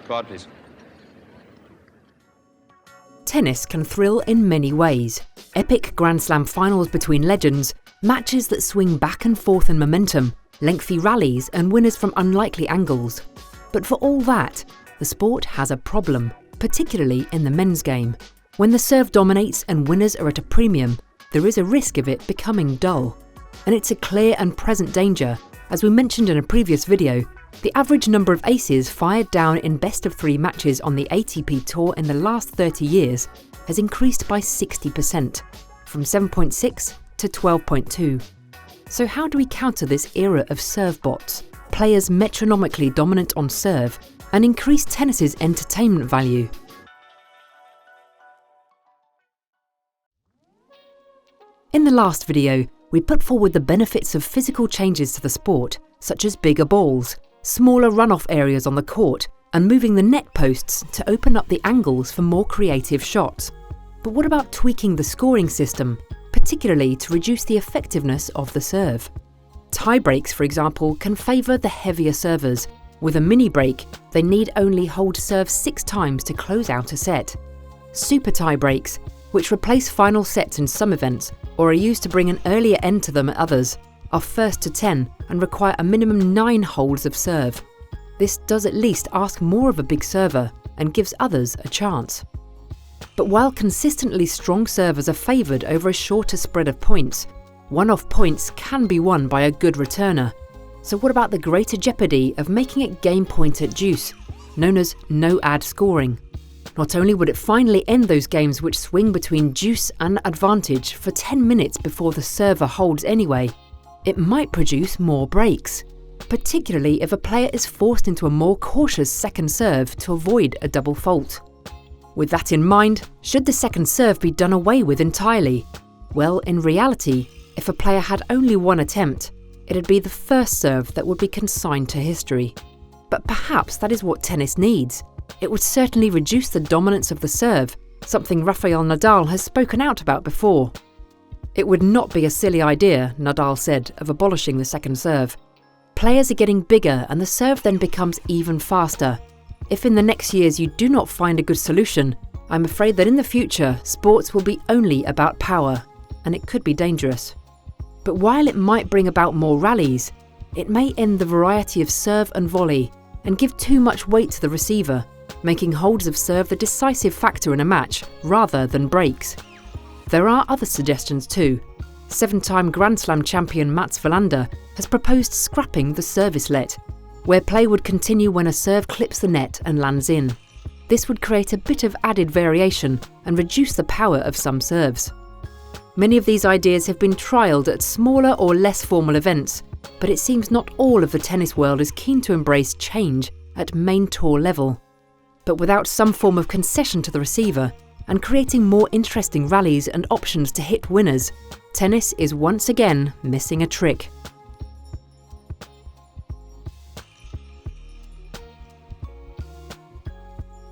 Card, please. Tennis can thrill in many ways. Epic Grand Slam finals between legends, matches that swing back and forth in momentum, lengthy rallies and winners from unlikely angles. But for all that, the sport has a problem, particularly in the men's game. When the serve dominates and winners are at a premium, there is a risk of it becoming dull. And it's a clear and present danger. As we mentioned in a previous video, the average number of aces fired down in best-of-3 matches on the ATP Tour in the last 30 years has increased by 60%, from 7.6 to 12.2. So how do we counter this era of servebots, players metronomically dominant on serve, and increase tennis's entertainment value? In the last video, we put forward the benefits of physical changes to the sport, such as bigger balls, smaller runoff areas on the court, and moving the net posts to open up the angles for more creative shots. But what about tweaking the scoring system, particularly to reduce the effectiveness of the serve? Tie breaks, for example, can favour the heavier servers. With a mini break, they need only hold serve 6 times to close out a set. Super tie breaks, which replace final sets in some events or are used to bring an earlier end to them at others, are first to 10 and require a minimum 9 holds of serve. This does at least ask more of a big server and gives others a chance. But while consistently strong servers are favoured over a shorter spread of points, one-off points can be won by a good returner. So what about the greater jeopardy of making it game point at deuce, known as no-ad scoring? Not only would it finally end those games which swing between deuce and advantage for 10 minutes before the server holds anyway, it might produce more breaks, particularly if a player is forced into a more cautious second serve to avoid a double fault. With that in mind, should the second serve be done away with entirely? Well, in reality, if a player had only one attempt, it'd be the first serve that would be consigned to history. But perhaps that is what tennis needs. It would certainly reduce the dominance of the serve, something Rafael Nadal has spoken out about before. It would not be a silly idea, Nadal said, of abolishing the second serve. Players are getting bigger and the serve then becomes even faster. If in the next years you do not find a good solution, I'm afraid that in the future, sports will be only about power, and it could be dangerous. But while it might bring about more rallies, it may end the variety of serve and volley and give too much weight to the receiver, making holds of serve the decisive factor in a match rather than breaks. There are other suggestions too. 7-time Grand Slam champion Mats Wilander has proposed scrapping the servicelet, where play would continue when a serve clips the net and lands in. This would create a bit of added variation and reduce the power of some serves. Many of these ideas have been trialled at smaller or less formal events, but it seems not all of the tennis world is keen to embrace change at main tour level. But without some form of concession to the receiver, and creating more interesting rallies and options to hit winners, tennis is once again missing a trick.